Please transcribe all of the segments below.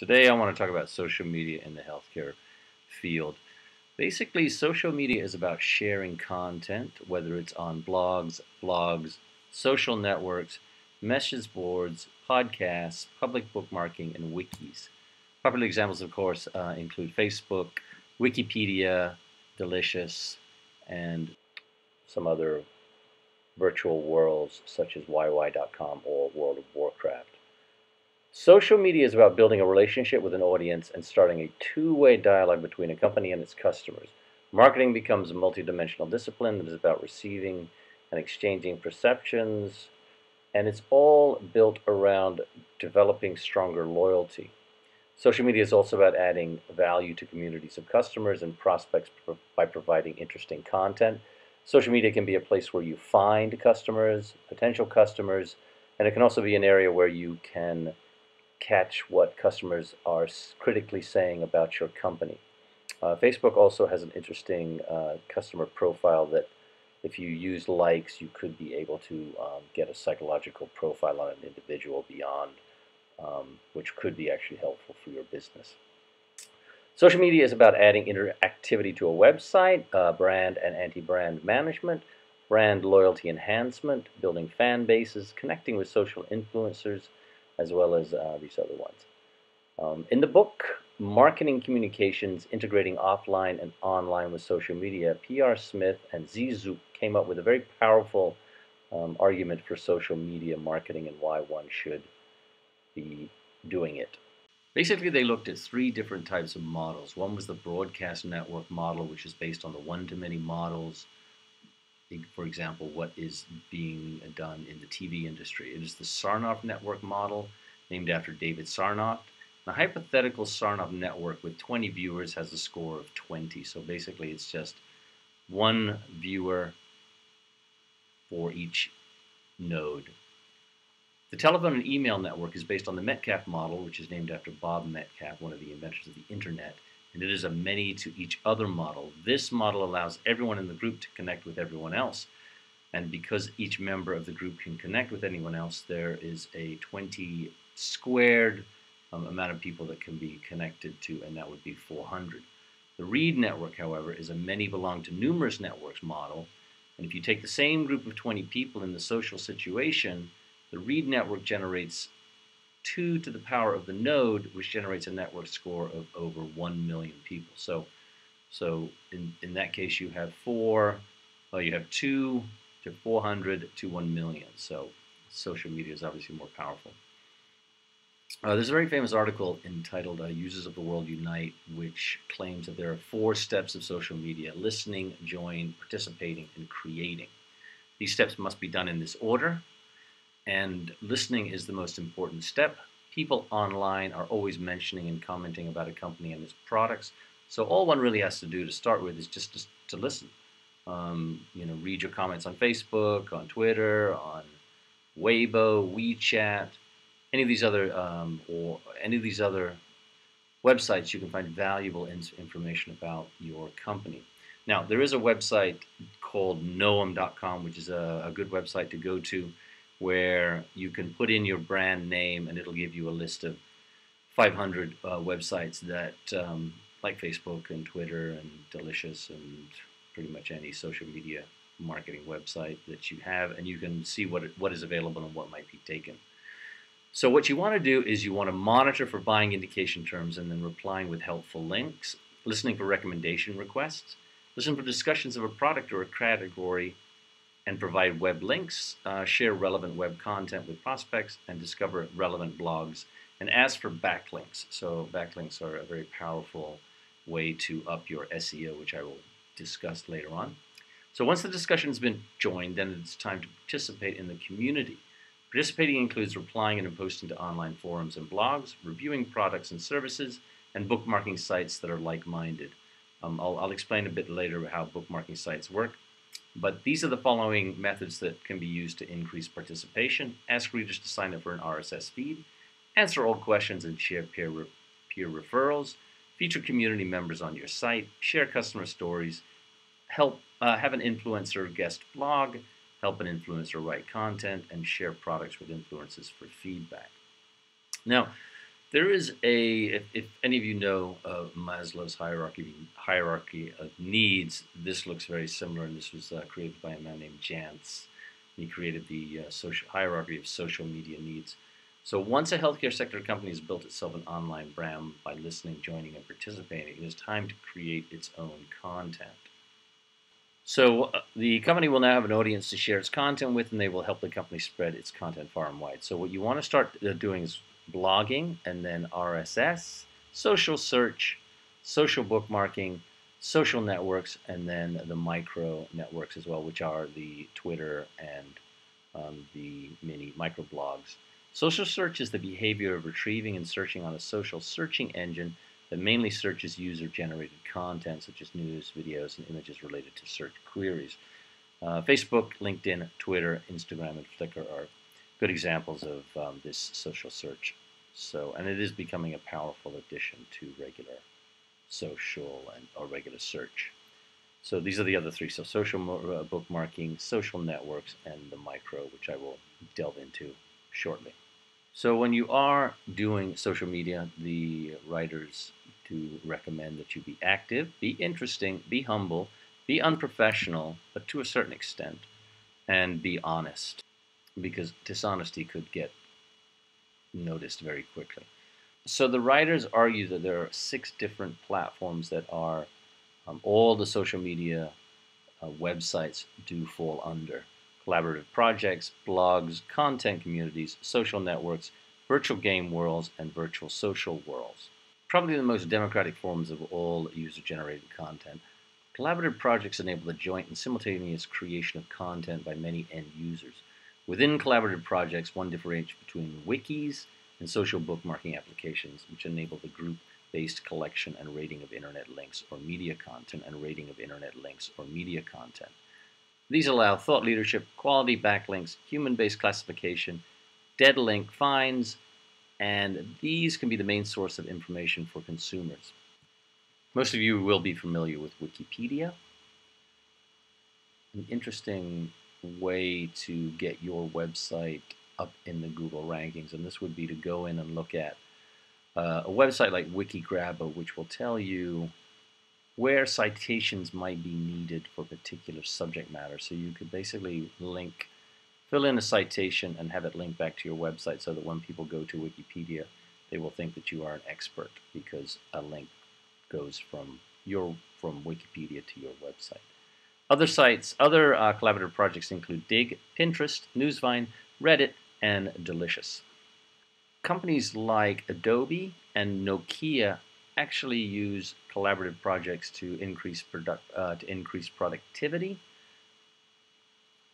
Today I want to talk about social media in the healthcare field. Basically, social media is about sharing content, whether it's on blogs, social networks, message boards, podcasts, public bookmarking, and wikis. Popular examples, of course, include Facebook, Wikipedia, Delicious, and some other virtual worlds such as YY.com or World of Warcraft. Social media is about building a relationship with an audience and starting a two-way dialogue between a company and its customers. Marketing becomes a multidimensional discipline that is about receiving and exchanging perceptions, and it's all built around developing stronger loyalty. Social media is also about adding value to communities of customers and prospects by providing interesting content. Social media can be a place where you find customers, potential customers, and it can also be an area where you can catch what customers are critically saying about your company. Facebook also has an interesting customer profile that if you use likes, you could be able to get a psychological profile on an individual beyond, which could be actually helpful for your business. Social media is about adding interactivity to a website, brand and anti-brand management, brand loyalty enhancement, building fan bases, connecting with social influencers, as well as these other ones. In the book, Marketing Communications, Integrating Offline and Online with Social Media, P.R. Smith and Zizou came up with a very powerful argument for social media marketing and why one should be doing it. Basically, they looked at three different types of models. One was the broadcast network model, which is based on the one-to-many models. For example, what is being done in the TV industry. It is the Sarnoff network model, named after David Sarnoff. The hypothetical Sarnoff network with 20 viewers has a score of 20. So basically, it's just one viewer for each node. The telephone and email network is based on the Metcalfe model, which is named after Bob Metcalfe, one of the inventors of the internet, and it is a many to each other model. This model allows everyone in the group to connect with everyone else, and because each member of the group can connect with anyone else, there is a 20 squared amount of people that can be connected to, and that would be 400. The Reed network, however, is a many belong to numerous networks model, and if you take the same group of 20 people in the social situation, the Reed network generates 2 to the power of the node, which generates a network score of over 1 million people. So in that case, you have you have 2 to 400 to 1 million. So social media is obviously more powerful. There's a very famous article entitled Users of the World Unite, which claims that there are 4 steps of social media: listening, join, participating, and creating. These steps must be done in this order. And listening is the most important step. People online are always mentioning and commenting about a company and its products. So all one really has to do to start with is just to listen. Read your comments on Facebook, on Twitter, on Weibo, WeChat, any of these other websites. You can find valuable information about your company. Now, there is a website called Noam.com, which is a good website to go to, where you can put in your brand name and it'll give you a list of 500 websites that, like Facebook and Twitter and Delicious and pretty much any social media marketing website that you have, and you can see what is available and what might be taken. So what you want to do is you want to monitor for buying indication terms and then replying with helpful links, listening for recommendation requests, listen for discussions of a product or a category, and provide web links, share relevant web content with prospects, and discover relevant blogs, and ask for backlinks. So backlinks are a very powerful way to up your SEO, which I will discuss later on. So once the discussion has been joined, then it's time to participate in the community. Participating includes replying and posting to online forums and blogs, reviewing products and services, and bookmarking sites that are like-minded. I'll explain a bit later how bookmarking sites work. But these are the following methods that can be used to increase participation: ask readers to sign up for an RSS feed, answer all questions and share peer referrals, feature community members on your site, share customer stories, have an influencer guest blog, help an influencer write content, and share products with influencers for feedback. Now, There is if any of you know Maslow's hierarchy of needs, this looks very similar, and this was created by a man named Jantz. He created the social hierarchy of social media needs. So once a healthcare sector company has built itself an online brand by listening, joining, and participating, it is time to create its own content. So the company will now have an audience to share its content with, and they will help the company spread its content far and wide. So what you want to start doing is blogging, and then RSS, social search, social bookmarking, social networks, and then the micro networks as well, which are the Twitter and the mini microblogs. Social search is the behavior of retrieving and searching on a social searching engine that mainly searches user-generated content such as news, videos, and images related to search queries. Facebook, LinkedIn, Twitter, Instagram, and Flickr are good examples of this social search. And it is becoming a powerful addition to regular social or regular search. So these are the other three. So social bookmarking, social networks, and the micro, which I will delve into shortly. So when you are doing social media, the writers do recommend that you be active, be interesting, be humble, be unprofessional, but to a certain extent, and be honest, because dishonesty could get noticed very quickly. So the writers argue that there are 6 different platforms that are all the social media websites do fall under: collaborative projects, blogs, content communities, social networks, virtual game worlds, and virtual social worlds. Probably the most democratic forms of all user-generated content. Collaborative projects enable the joint and simultaneous creation of content by many end users. Within collaborative projects, one differentiates between wikis and social bookmarking applications, which enable the group-based collection and rating of internet links or media content These allow thought leadership, quality backlinks, human-based classification, dead link finds, and these can be the main source of information for consumers. Most of you will be familiar with Wikipedia. An interesting way to get your website up in the Google rankings, and this would be to go in and look at a website like Wikigrabber, which will tell you where citations might be needed for particular subject matter. So you could basically fill in a citation and have it link back to your website so that when people go to Wikipedia, they will think that you are an expert because a link goes from Wikipedia to your website. Other collaborative projects include Dig, Pinterest, Newsvine, Reddit, and Delicious. Companies like Adobe and Nokia actually use collaborative projects to increase productivity.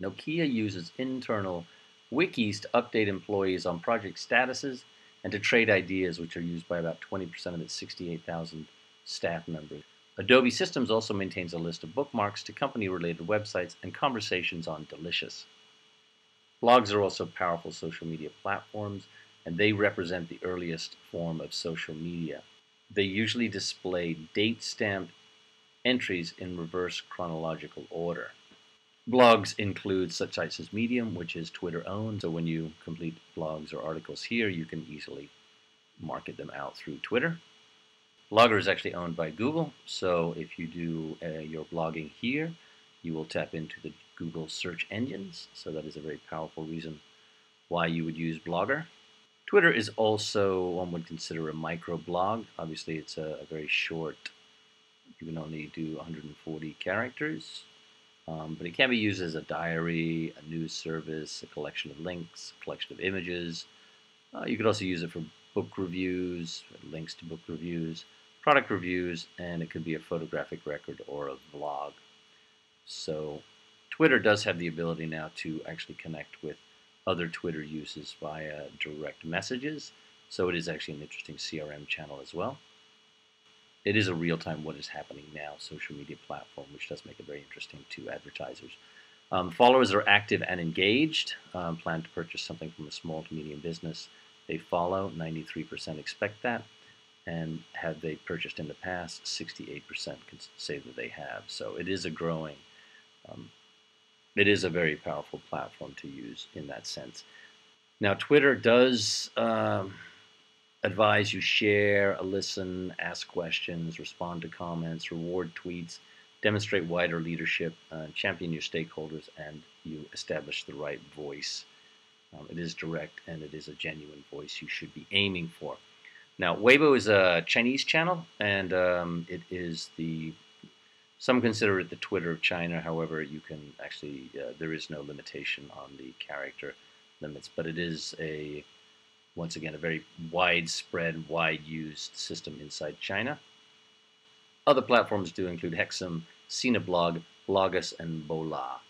Nokia uses internal wikis to update employees on project statuses and to trade ideas, which are used by about 20% of its 68,000 staff members. Adobe Systems also maintains a list of bookmarks to company-related websites and conversations on Delicious. Blogs are also powerful social media platforms, and they represent the earliest form of social media. They usually display date-stamped entries in reverse chronological order. Blogs include such sites as Medium, which is Twitter-owned, so when you complete blogs or articles here, you can easily market them out through Twitter. Blogger is actually owned by Google, so if you do your blogging here, you will tap into the Google search engines, so that is a very powerful reason why you would use Blogger. Twitter is also, one would consider, a microblog. Obviously, it's a very short, you can only do 140 characters, but it can be used as a diary, a news service, a collection of links, a collection of images. You could also use it for book reviews, links to book reviews, product reviews, and it could be a photographic record or a vlog. So Twitter does have the ability now to actually connect with other Twitter users via direct messages, so it is actually an interesting CRM channel as well. It is a real-time what is happening now social media platform, which does make it very interesting to advertisers. Followers are active and engaged, plan to purchase something from a small to medium business. They follow, 93% expect that, and have they purchased in the past, 68% can say that they have. So it is it is a very powerful platform to use in that sense. Now Twitter does advise you share, listen, ask questions, respond to comments, reward tweets, demonstrate wider leadership, champion your stakeholders, and you establish the right voice. It is direct and it is a genuine voice you should be aiming for. Now, Weibo is a Chinese channel, and it is some consider it the Twitter of China. However, you can actually, there is no limitation on the character limits, but it is once again, a very widespread, wide-used system inside China. Other platforms do include Hexam, Cineblog, Blogus, and Bola.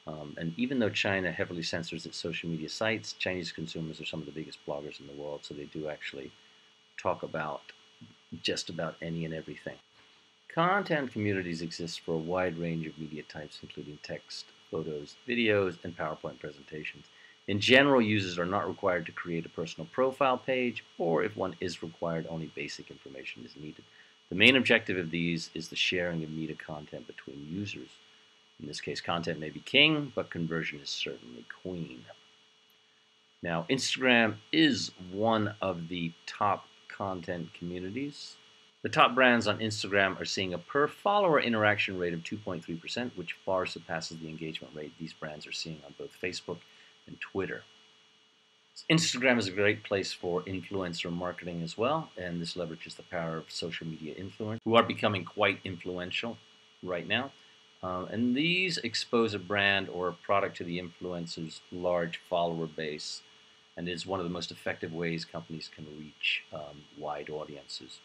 And even though China heavily censors its social media sites, Chinese consumers are some of the biggest bloggers in the world, so they do actually talk about just about any and everything. Content communities exist for a wide range of media types, including text, photos, videos, and PowerPoint presentations. In general, users are not required to create a personal profile page, or if one is required, only basic information is needed. The main objective of these is the sharing of media content between users. In this case, content may be king, but conversion is certainly queen. Now, Instagram is one of the top content communities. The top brands on Instagram are seeing a per-follower interaction rate of 2.3%, which far surpasses the engagement rate these brands are seeing on both Facebook and Twitter. Instagram is a great place for influencer marketing as well, and this leverages the power of social media influencers, who are becoming quite influential right now. And these expose a brand or a product to the influencer's large follower base, and is one of the most effective ways companies can reach wide audiences.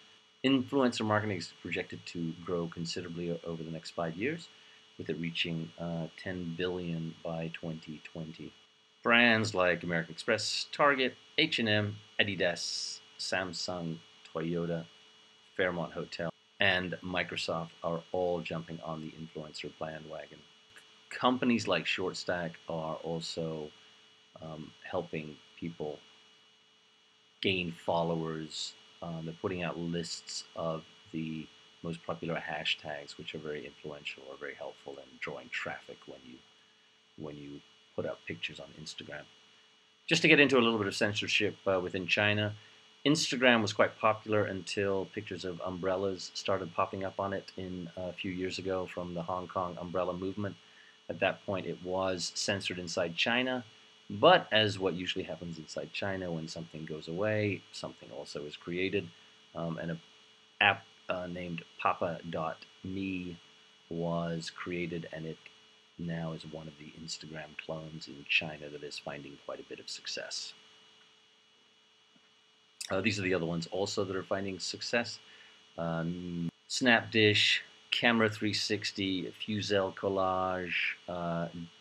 Influencer marketing is projected to grow considerably over the next 5 years, with it reaching $10 billion by 2020. Brands like American Express, Target, H&M, Adidas, Samsung, Toyota, Fairmont Hotel, and Microsoft are all jumping on the influencer bandwagon. Companies like ShortStack are also helping people gain followers. They're putting out lists of the most popular hashtags, which are very influential or very helpful in drawing traffic when you put out pictures on Instagram. Just to get into a little bit of censorship within China, Instagram was quite popular until pictures of umbrellas started popping up on it a few years ago from the Hong Kong umbrella movement. At that point, it was censored inside China. But as what usually happens inside China, when something goes away, something also is created. And an app named Papa.me was created, and it now is one of the Instagram clones in China that is finding quite a bit of success. These are the other ones also that are finding success. Snapdish, Camera 360, Fuzel Collage,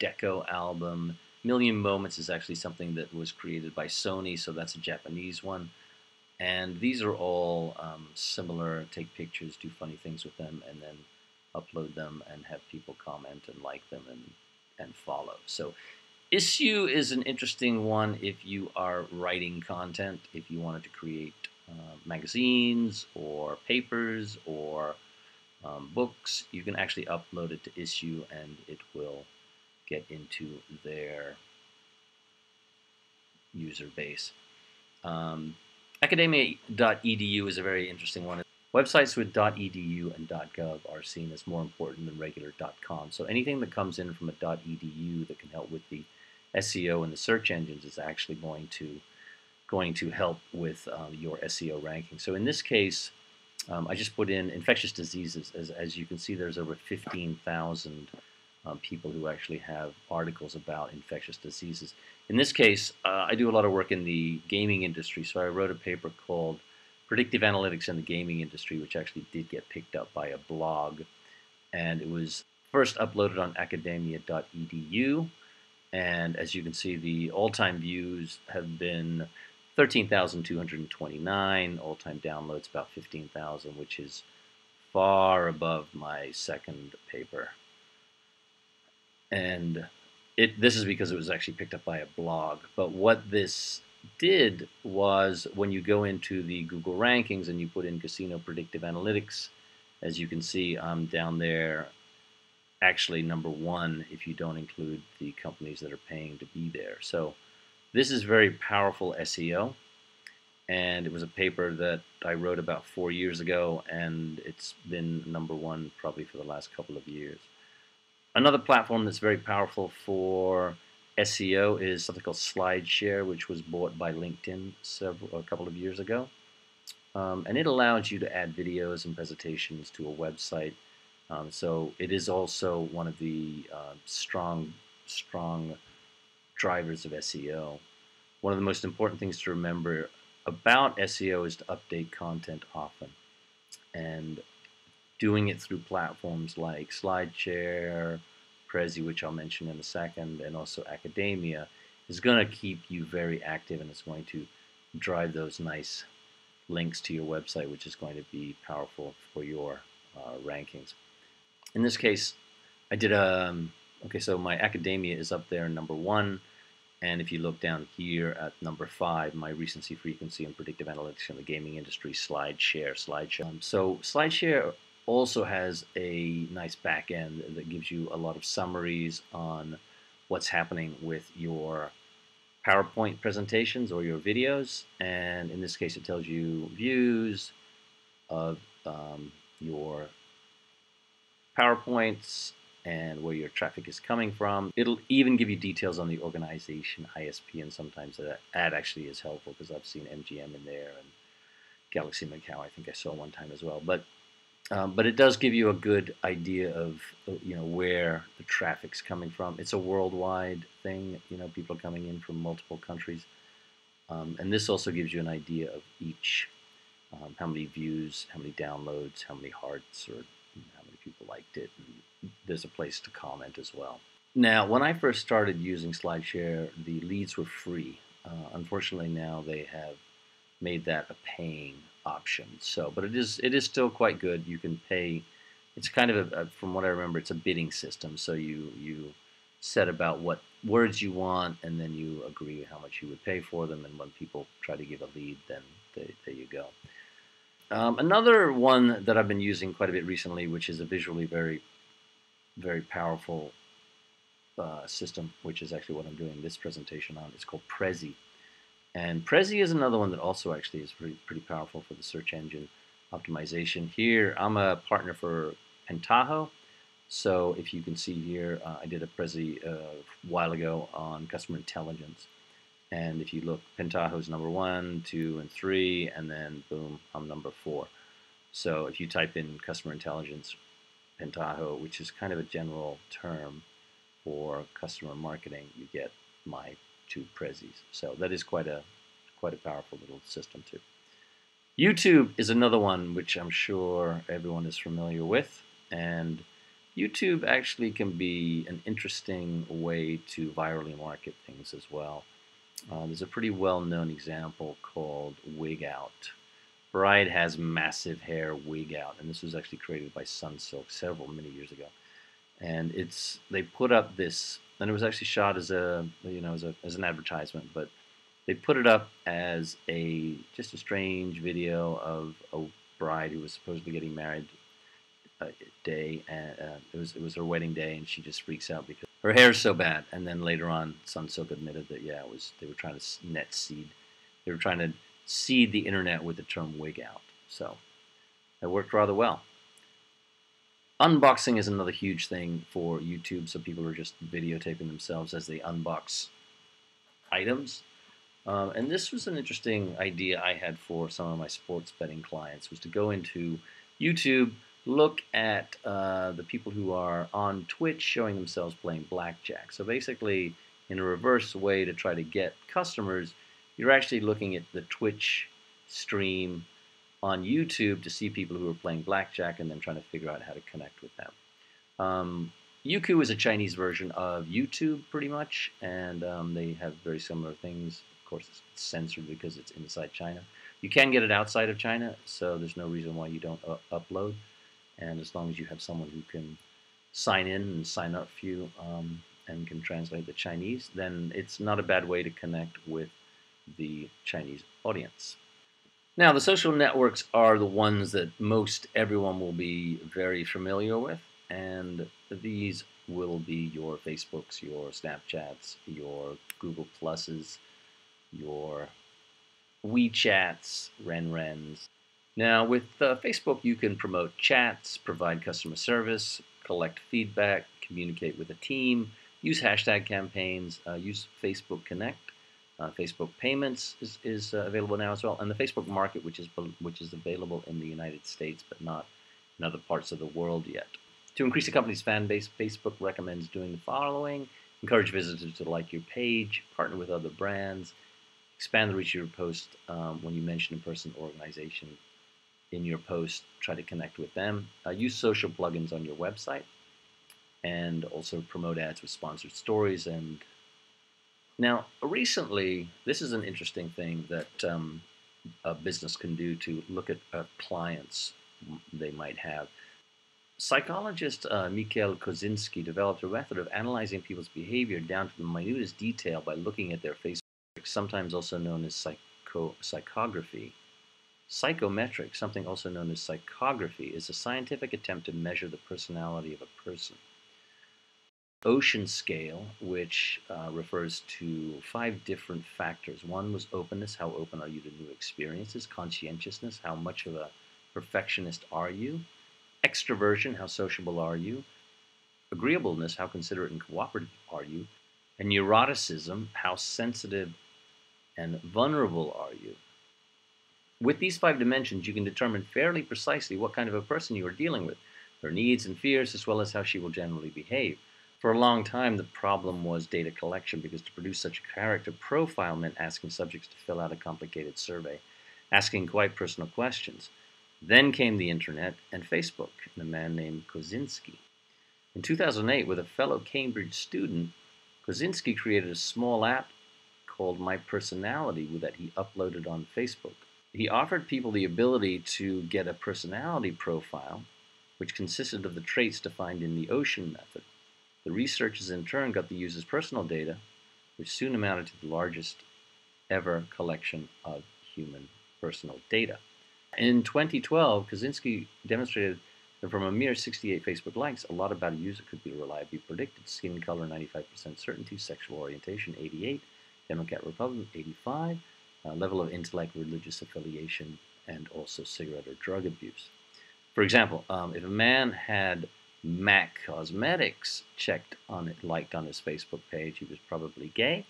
Deco Album. Million Moments is actually something that was created by Sony, so that's a Japanese one. And these are all similar. Take pictures, do funny things with them, and then upload them and have people comment and like them and follow. So Issue is an interesting one if you are writing content, if you wanted to create magazines or papers or books. You can actually upload it to Issue and it will get into their user base. Academia.edu is a very interesting one. Websites with .edu and .gov are seen as more important than regular .com. So anything that comes in from a .edu that can help with the SEO and the search engines is actually going to help with your SEO ranking. So in this case, I just put in infectious diseases. As you can see, there's over 15,000 people who actually have articles about infectious diseases. In this case, I do a lot of work in the gaming industry, so I wrote a paper called Predictive Analytics in the Gaming Industry, which actually did get picked up by a blog. And it was first uploaded on academia.edu. And as you can see, the all-time views have been 13,229, all-time downloads about 15,000, which is far above my second paper. And this is because it was actually picked up by a blog. But what this did was when you go into the Google rankings and you put in casino predictive analytics, as you can see, I'm down there actually number one if you don't include the companies that are paying to be there. So this is very powerful SEO. and it was a paper that I wrote about 4 years ago, and it's been #1 probably for the last couple of years. Another platform that's very powerful for SEO is something called SlideShare, which was bought by LinkedIn a couple of years ago. And it allows you to add videos and presentations to a website. So it is also one of the strong drivers of SEO. One of the most important things to remember about SEO is to update content often. And doing it through platforms like SlideShare, Prezi, which I'll mention in a second, and also Academia, is going to keep you very active, and it's going to drive those nice links to your website, which is going to be powerful for your rankings. In this case, I did okay, so my Academia is up there #1, and if you look down here at #5, my recency, frequency, and predictive analytics in the gaming industry, SlideShare. So SlideShare also has a nice back end that gives you a lot of summaries on what's happening with your PowerPoint presentations or your videos, and in this case it tells you views of your PowerPoints and where your traffic is coming from. It'll even give you details on the organization, ISP, and sometimes that ad actually is helpful because I've seen MGM in there and Galaxy Macau I think I saw one time as well. But it does give you a good idea of where the traffic's coming from. It's a worldwide thing. People are coming in from multiple countries, and this also gives you an idea of each, how many views, how many downloads, how many hearts, or how many people liked it. And there's a place to comment as well. Now, when I first started using SlideShare, the leads were free. Unfortunately, now they have made that a paying option. So, but it is still quite good. You can pay. It's kind of from what I remember, it's a bidding system. So you set about what words you want, and then you agree how much you would pay for them. And when people try to give a lead, then there you go. Another one that I've been using quite a bit recently, which is a visually very, very powerful system, which is actually what I'm doing this presentation on. It's called Prezi. And Prezi is another one that also actually is pretty powerful for the search engine optimization. Here, I'm a partner for Pentaho. So if you can see here, I did a Prezi a while ago on customer intelligence. And if you look, Pentaho is #1, 2, and 3, and then boom, I'm #4. So if you type in customer intelligence, Pentaho, which is kind of a general term for customer marketing, you get my 2 Prezis. So that is quite a powerful little system too. YouTube is another one which I'm sure everyone is familiar with, and YouTube actually can be an interesting way to virally market things as well. There's a pretty well-known example called Wig Out. Bride has massive hair, wig out, and this was actually created by Sunsilk many years ago. And they put up this, and it was actually shot as as an advertisement, but they put it up as just a strange video of a bride who was supposedly getting married day, and it was her wedding day, and she just freaks out because her hair is so bad. And then later on, Sunsilk admitted that they were trying to net seed, they were trying to seed the internet with the term wig out. So it worked rather well. Unboxing is another huge thing for YouTube, so people are just videotaping themselves as they unbox items. And this was an interesting idea I had for some of my sports betting clients, was to go into YouTube, look at the people who are on Twitch showing themselves playing blackjack. So basically, in a reverse way to try to get customers, you're actually looking at the Twitch stream on YouTube to see people who are playing blackjack and then trying to figure out how to connect with them. Youku is a Chinese version of YouTube, pretty much, and they have very similar things. Of course, it's censored because it's inside China. You can get it outside of China, so there's no reason why you don't upload. And as long as you have someone who can sign in and sign up for you and can translate the Chinese, then it's not a bad way to connect with the Chinese audience. Now, the social networks are the ones that most everyone will be very familiar with, and these will be your Facebooks, your Snapchats, your Google Pluses, your WeChats, RenRens. Now, with Facebook, you can promote chats, provide customer service, collect feedback, communicate with a team, use hashtag campaigns, use Facebook Connect. Facebook Payments is available now as well, and the Facebook Market, which is available in the United States but not in other parts of the world yet. To increase a company's fan base, Facebook recommends doing the following: encourage visitors to like your page, partner with other brands, expand the reach of your post when you mention a person or organization in your post, try to connect with them, use social plugins on your website, and also promote ads with sponsored stories. And now, recently, this is an interesting thing that a business can do to look at clients they might have. Psychologist Mikhail Kosinski developed a method of analyzing people's behavior down to the minutest detail by looking at their Facebook, sometimes also known as psychography. Psychometrics, something also known as psychography, is a scientific attempt to measure the personality of a person. Ocean scale, which refers to 5 different factors. One was openness, how open are you to new experiences? Conscientiousness, how much of a perfectionist are you? Extroversion, how sociable are you? Agreeableness, how considerate and cooperative are you? And neuroticism, how sensitive and vulnerable are you? With these 5 dimensions, you can determine fairly precisely what kind of a person you are dealing with, her needs and fears, as well as how she will generally behave. For a long time, the problem was data collection, because to produce such a character profile meant asking subjects to fill out a complicated survey, asking quite personal questions. Then came the internet and Facebook, and a man named Kosinski. In 2008, with a fellow Cambridge student, Kosinski created a small app called My Personality that he uploaded on Facebook. He offered people the ability to get a personality profile, which consisted of the traits defined in the Ocean method. The researchers in turn got the user's personal data, which soon amounted to the largest ever collection of human personal data. In 2012, Kosinski demonstrated that from a mere 68 Facebook likes, a lot about a user could be reliably predicted. Skin color, 95% certainty. Sexual orientation, 88. Democrat, Republican, 85. Level of intellect, religious affiliation, and also cigarette or drug abuse. For example, if a man had MAC Cosmetics liked on his Facebook page, he was probably gay,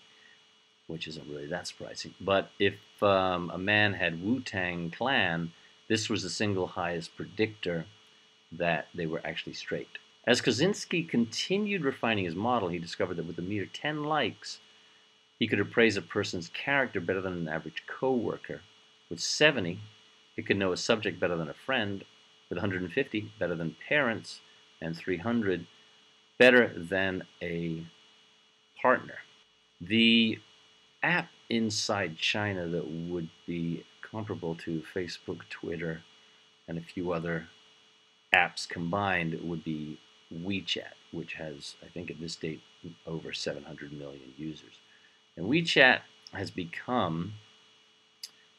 which isn't really that surprising. But if a man had Wu-Tang Clan, this was the single highest predictor that they were actually straight. As Kosinski continued refining his model, he discovered that with a mere 10 likes, he could appraise a person's character better than an average co-worker. With 70, he could know a subject better than a friend. With 150, better than parents. And 300, better than a partner. The app inside China that would be comparable to Facebook, Twitter, and a few other apps combined would be WeChat, which has, I think at this date, over 700 million users. And WeChat has become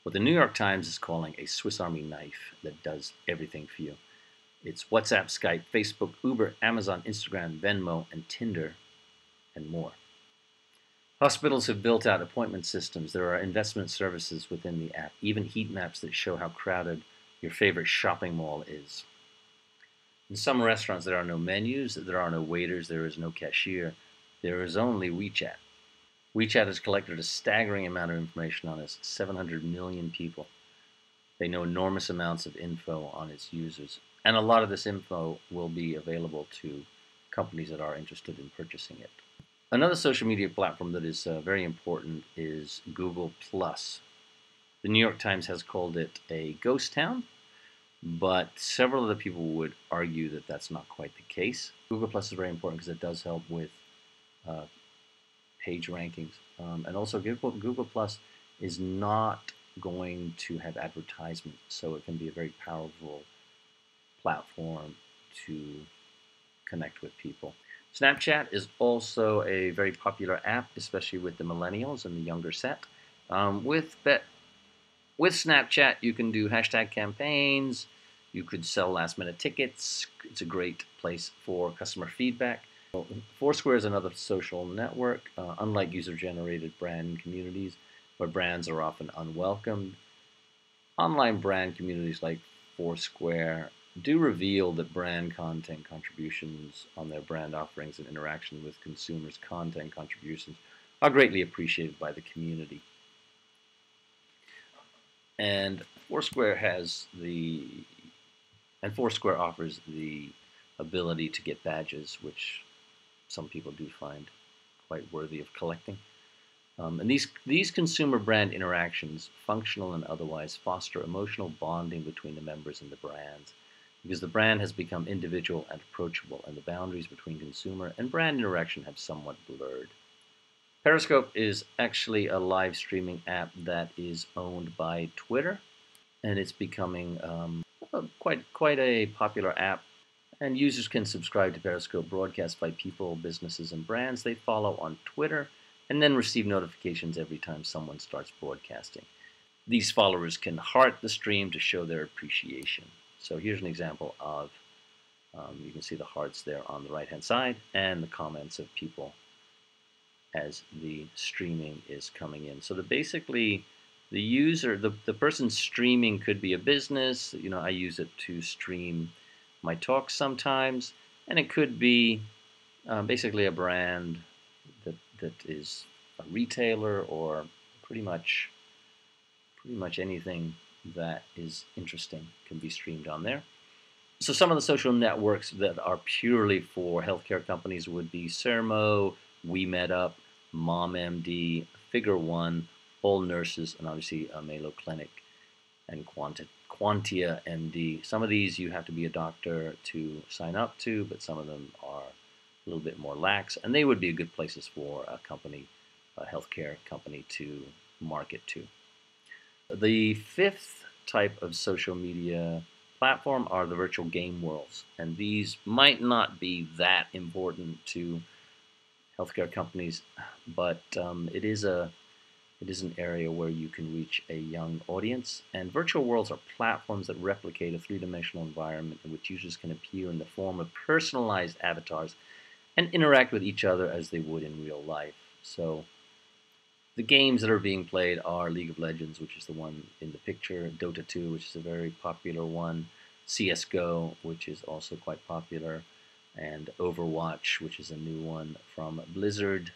what the New York Times is calling a Swiss Army knife that does everything for you. It's WhatsApp, Skype, Facebook, Uber, Amazon, Instagram, Venmo, and Tinder, and more. Hospitals have built out appointment systems. There are investment services within the app, even heat maps that show how crowded your favorite shopping mall is. In some restaurants, there are no menus, there are no waiters, there is no cashier. There is only WeChat. WeChat has collected a staggering amount of information on its 700 million people. They know enormous amounts of info on its users. And a lot of this info will be available to companies that are interested in purchasing it. Another social media platform that is very important is Google+. The New York Times has called it a ghost town, but several other people would argue that that's not quite the case. Google+ is very important because it does help with page rankings. And also Google+ is not going to have advertisement, so it can be a very powerful platform to connect with people. Snapchat is also a very popular app, especially with the millennials and the younger set. With Snapchat, you can do hashtag campaigns, you could sell last-minute tickets. It's a great place for customer feedback. Foursquare is another social network. Unlike user-generated brand communities, where brands are often unwelcomed. Online brand communities like Foursquare do reveal that brand content contributions on their brand offerings and interaction with consumers' content contributions are greatly appreciated by the community. And Foursquare has the and Foursquare offers the ability to get badges, which some people do find quite worthy of collecting. And these consumer brand interactions, functional and otherwise, foster emotional bonding between the members and the brands, because the brand has become individual and approachable, and the boundaries between consumer and brand interaction have somewhat blurred. Periscope is actually a live streaming app that is owned by Twitter, and it's becoming quite a popular app. And users can subscribe to Periscope broadcast by people, businesses, and brands they follow on Twitter, and then receive notifications every time someone starts broadcasting. These followers can heart the stream to show their appreciation. So here's an example of, you can see the hearts there on the right-hand side, and the comments of people as the streaming is coming in. So basically, the user, the person streaming could be a business. I use it to stream my talks sometimes, and it could be basically a brand that is a retailer, or pretty much anything that is interesting can be streamed on there. So some of the social networks that are purely for healthcare companies would be Sermo, We Met Up, MomMD, Figure One, All Nurses, and obviously Mayo Clinic and Quantia MD. Some of these you have to be a doctor to sign up to, but some of them are a little bit more lax, and they would be good places for a company, a healthcare company, to market to. The fifth type of social media platform are the virtual game worlds, and these might not be that important to healthcare companies, but it is an area where you can reach a young audience. And virtual worlds are platforms that replicate a three-dimensional environment in which users can appear in the form of personalized avatars and interact with each other as they would in real life. So the games that are being played are League of Legends, which is the one in the picture, Dota 2, which is a very popular one, CSGO, which is also quite popular, and Overwatch, which is a new one from Blizzard,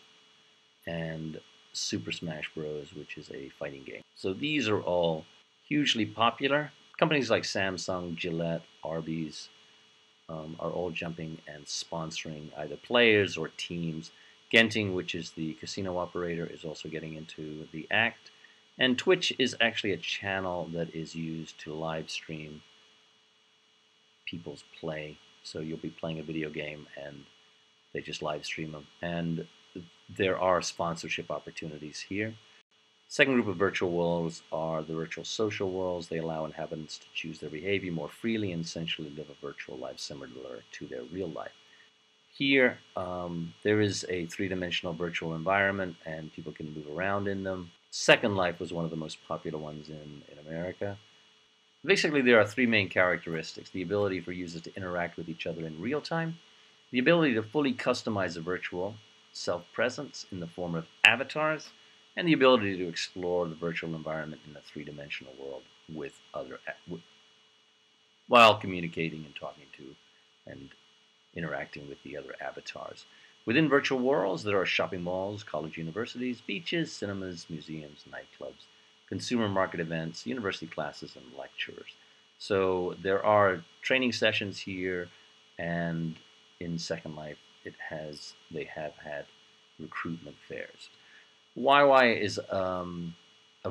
and Super Smash Bros., which is a fighting game. So these are all hugely popular. Companies like Samsung, Gillette, Arby's are all jumping and sponsoring either players or teams. Genting, which is the casino operator, is also getting into the act. And Twitch is actually a channel that is used to live stream people's play. So you'll be playing a video game and they just live stream them. And there are sponsorship opportunities here. Second group of virtual worlds are the virtual social worlds. They allow inhabitants to choose their behavior more freely and essentially live a virtual life similar to their real life. Here, there is a three-dimensional virtual environment, and people can move around in them. Second Life was one of the most popular ones in America. Basically, there are three main characteristics: the ability for users to interact with each other in real time, the ability to fully customize a virtual self-presence in the form of avatars, and the ability to explore the virtual environment in a three-dimensional world with while communicating and talking to and interacting with the other avatars. Within virtual worlds, there are shopping malls, college universities, beaches, cinemas, museums, nightclubs, consumer market events, university classes, and lectures. So there are training sessions here, and in Second Life, they have had recruitment fairs. YY is a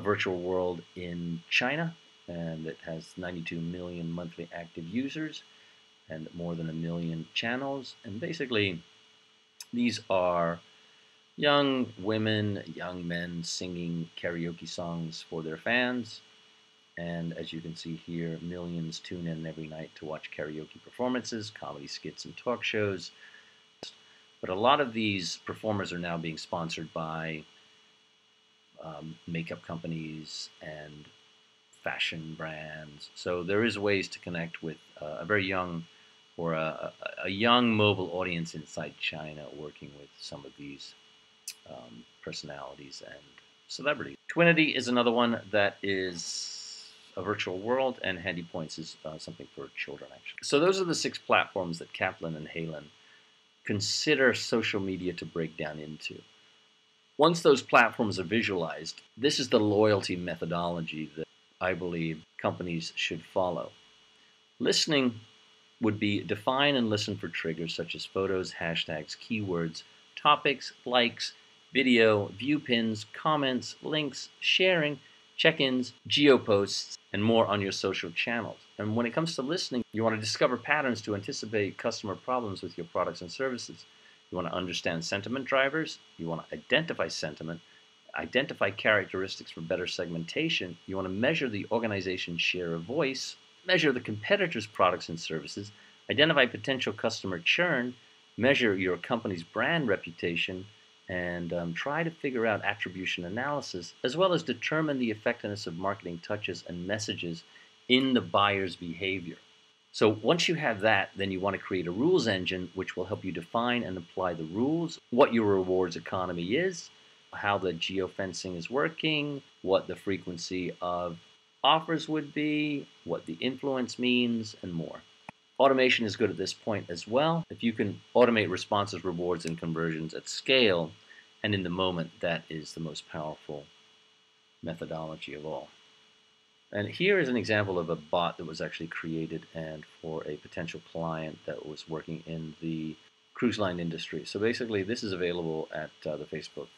virtual world in China, and it has 92 million monthly active users and more than 1 million channels. And basically, these are young women, young men singing karaoke songs for their fans. And as you can see here, millions tune in every night to watch karaoke performances, comedy skits, and talk shows. But a lot of these performers are now being sponsored by makeup companies and fashion brands. So there is ways to connect with a very young or a young mobile audience inside China, working with some of these personalities and celebrities. Twinity is another one that is a virtual world, and Handy Points is something for children, actually. So those are the 6 platforms that Kaplan and Halen consider social media to break down into. Once those platforms are visualized, this is the loyalty methodology that I believe companies should follow. Listening would be define and listen for triggers such as photos, hashtags, keywords, topics, likes, video, view pins, comments, links, sharing, check-ins, geo-posts, and more on your social channels. And when it comes to listening, you want to discover patterns to anticipate customer problems with your products and services. You want to understand sentiment drivers. You want to identify sentiment, identify characteristics for better segmentation. You want to measure the organization's share of voice, measure the competitors' products and services, identify potential customer churn, measure your company's brand reputation, and try to figure out attribution analysis, as well as determine the effectiveness of marketing touches and messages in the buyer's behavior. So once you have that, then you want to create a rules engine which will help you define and apply the rules, what your rewards economy is, how the geofencing is working, what the frequency of offers would be, what the influence means, and more. Automation is good at this point as well. If you can automate responses, rewards, and conversions at scale and in the moment, that is the most powerful methodology of all. And here is an example of a bot that was actually created and for a potential client that was working in the cruise line industry. So basically, this is available at the Facebook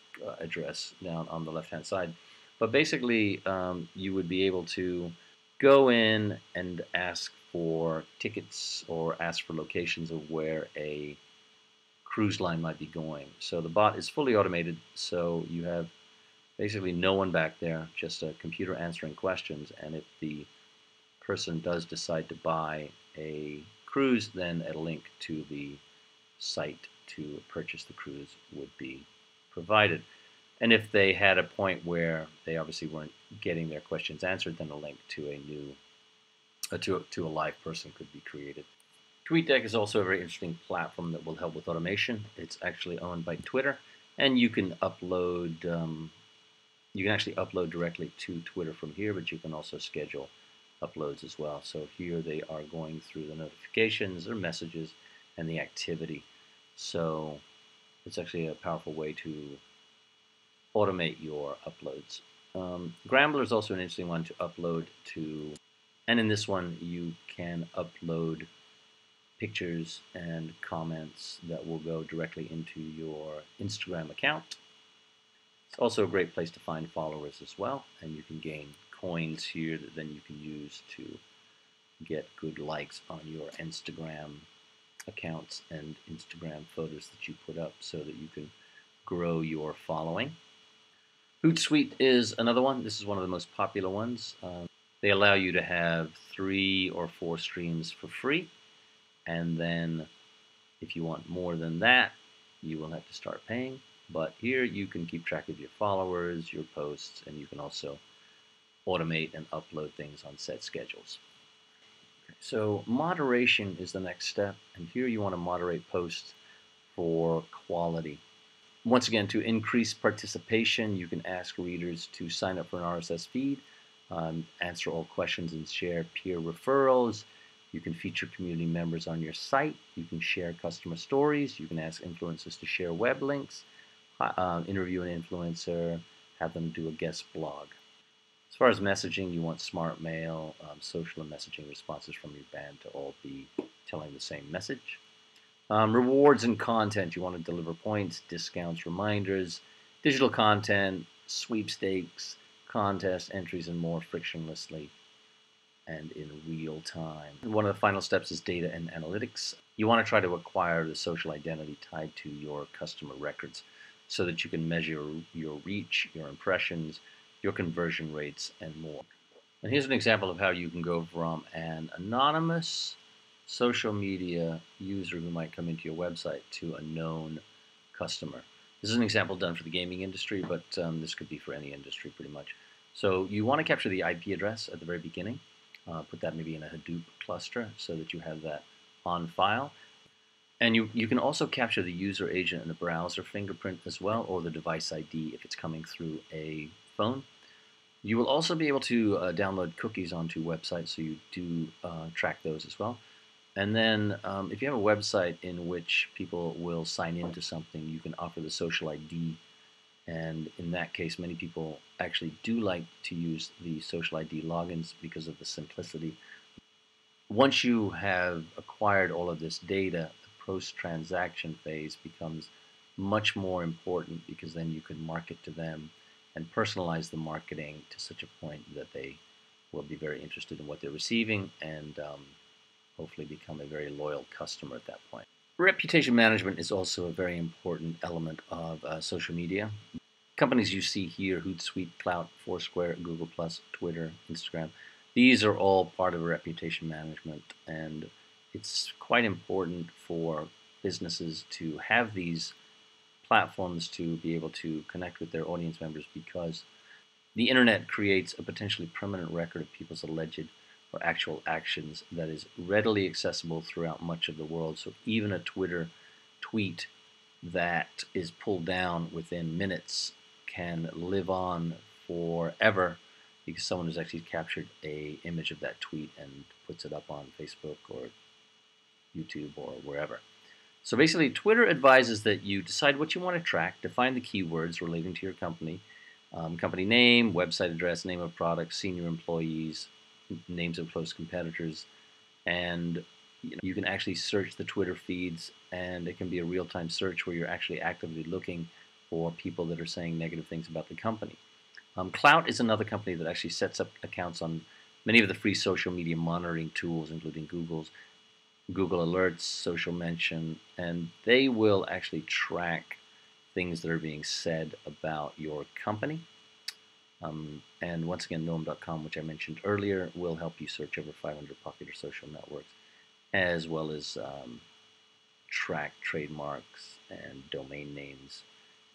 address down on the left-hand side. But basically, you would be able to go in and ask for tickets or ask for locations of where a cruise line might be going. So the bot is fully automated, so you have basically no one back there, just a computer answering questions. And if the person does decide to buy a cruise, then a link to the site to purchase the cruise would be provided. And if they had a point where they obviously weren't getting their questions answered, then a link to a new to a live person could be created. TweetDeck is also a very interesting platform that will help with automation. It's actually owned by Twitter, and you can upload. You can actually upload directly to Twitter from here, but you can also schedule uploads as well. So here they are going through the notifications or messages and the activity. So it's actually a powerful way to automate your uploads. Grambler is also an interesting one to upload to, and in this one you can upload pictures and comments that will go directly into your Instagram account. It's also a great place to find followers as well, and you can gain coins here that then you can use to get good likes on your Instagram accounts and Instagram photos that you put up so that you can grow your following. Hootsuite is another one. This is one of the most popular ones. They allow you to have 3 or 4 streams for free, and then if you want more than that, you will have to start paying. But here you can keep track of your followers, your posts, and you can also automate and upload things on set schedules. Okay, so moderation is the next step, and here you want to moderate posts for quality. Once again, to increase participation, you can ask readers to sign up for an RSS feed, answer all questions and share peer referrals. You can feature community members on your site. You can share customer stories. You can ask influencers to share web links, interview an influencer, have them do a guest blog. As far as messaging, you want smart mail, social and messaging responses from your band to all be telling the same message. Rewards and content, you want to deliver points, discounts, reminders, digital content, sweepstakes, contest entries, and more frictionlessly and in real time. And one of the final steps is data and analytics. You want to try to acquire the social identity tied to your customer records so that you can measure your reach, your impressions, your conversion rates, and more. And here's an example of how you can go from an anonymous social media user who might come into your website to a known customer. This is an example done for the gaming industry, but this could be for any industry pretty much. So you want to capture the IP address at the very beginning. Put that maybe in a Hadoop cluster so that you have that on file. And you can also capture the user agent and the browser fingerprint as well, or the device ID if it's coming through a phone. You will also be able to download cookies onto websites, so you do track those as well. And then if you have a website in which people will sign into something, you can offer the social ID. And in that case, many people actually do like to use the social ID logins because of the simplicity. Once you have acquired all of this data, the post-transaction phase becomes much more important, because then you can market to them and personalize the marketing to such a point that they will be very interested in what they're receiving, and hopefully become a very loyal customer at that point. Reputation management is also a very important element of social media. Companies you see here, Hootsuite, Clout, Foursquare, Google+, Twitter, Instagram, these are all part of reputation management, and it's quite important for businesses to have these platforms to be able to connect with their audience members, because the internet creates a potentially permanent record of people's alleged or actual actions that is readily accessible throughout much of the world. So even a Twitter tweet that is pulled down within minutes can live on forever, because someone has actually captured an image of that tweet and puts it up on Facebook or YouTube or wherever. So basically, Twitter advises that you decide what you want to track, define the keywords relating to your company, company name, website address, name of product, senior employees, names of close competitors, and you can actually search the Twitter feeds, and it can be a real-time search where you're actually actively looking for people that are saying negative things about the company. Clout is another company that actually sets up accounts on many of the free social media monitoring tools, including Google Alerts, Social Mention, and they will actually track things that are being said about your company. And once again, Gnome.com, which I mentioned earlier, will help you search over 500 popular social networks, as well as track trademarks and domain names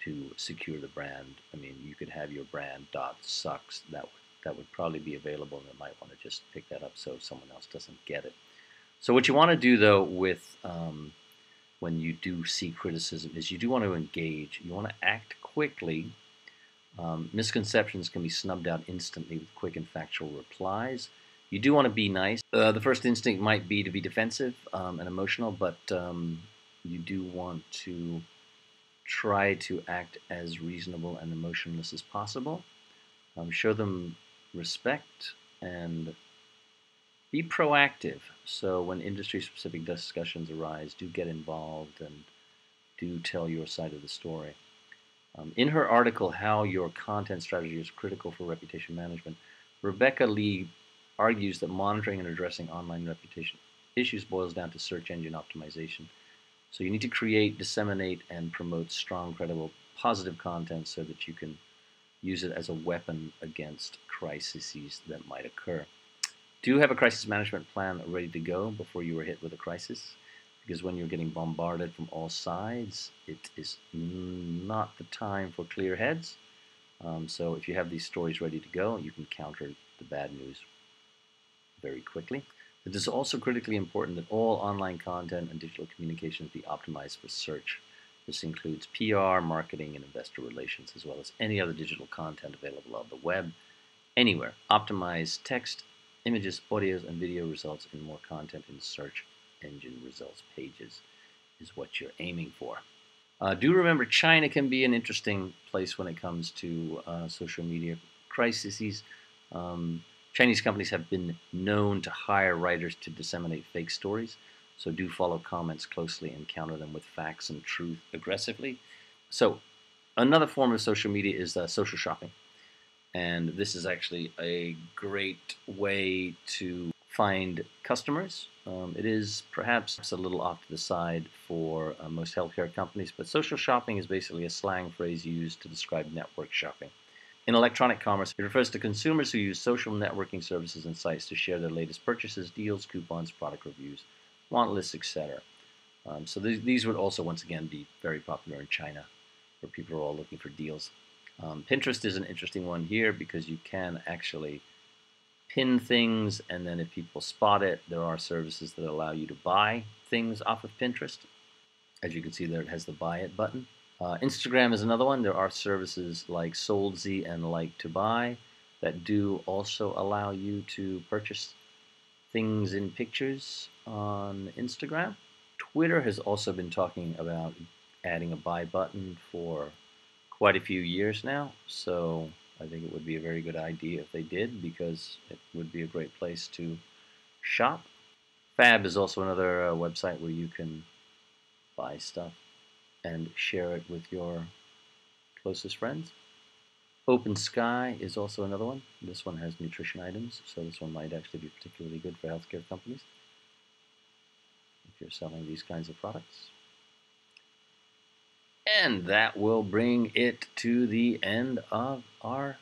to secure the brand. I mean, you could have your brand .sucks, that would probably be available, and they might want to just pick that up so someone else doesn't get it. So what you want to do, though, with when you do see criticism, is you do want to engage. You want to act quickly. Misconceptions can be snubbed out instantly with quick and factual replies. You do want to be nice. The first instinct might be to be defensive and emotional, but you do want to try to act as reasonable and emotionless as possible. Show them respect and be proactive. So when industry-specific discussions arise, do get involved and do tell your side of the story. In her article, How Your Content Strategy is Critical for Reputation Management, Rebecca Lee argues that monitoring and addressing online reputation issues boils down to search engine optimization. So you need to create, disseminate, and promote strong, credible, positive content so that you can use it as a weapon against crises that might occur. Do have a crisis management plan ready to go before you are hit with a crisis, because when you're getting bombarded from all sides, it is not the time for clear heads. So if you have these stories ready to go, you can counter the bad news very quickly. It is also critically important that all online content and digital communications be optimized for search. This includes PR, marketing, and investor relations, as well as any other digital content available on the web, anywhere. Optimize text, images, audios, and video results in more content in search engine results pages is what you're aiming for. Do remember, China can be an interesting place when it comes to social media crises. Chinese companies have been known to hire writers to disseminate fake stories, so do follow comments closely and counter them with facts and truth aggressively. So another form of social media is social shopping. And this is actually a great way to find customers. It is perhaps a little off to the side for most healthcare companies, but social shopping is basically a slang phrase used to describe network shopping. In electronic commerce, it refers to consumers who use social networking services and sites to share their latest purchases, deals, coupons, product reviews, want lists, etc. So these would also, once again, be very popular in China, where people are all looking for deals. Pinterest is an interesting one here because you can actually pin things, and then if people spot it, there are services that allow you to buy things off of Pinterest. As you can see there, it has the Buy It button. Instagram is another one. There are services like Soldsy and Like to Buy that do also allow you to purchase things in pictures on Instagram. Twitter has also been talking about adding a buy button for quite a few years now, so I think it would be a very good idea if they did, because it would be a great place to shop. Fab is also another website where you can buy stuff and share it with your closest friends. Open Sky is also another one. This one has nutrition items, so this one might actually be particularly good for healthcare companies if you're selling these kinds of products. And that will bring it to the end of our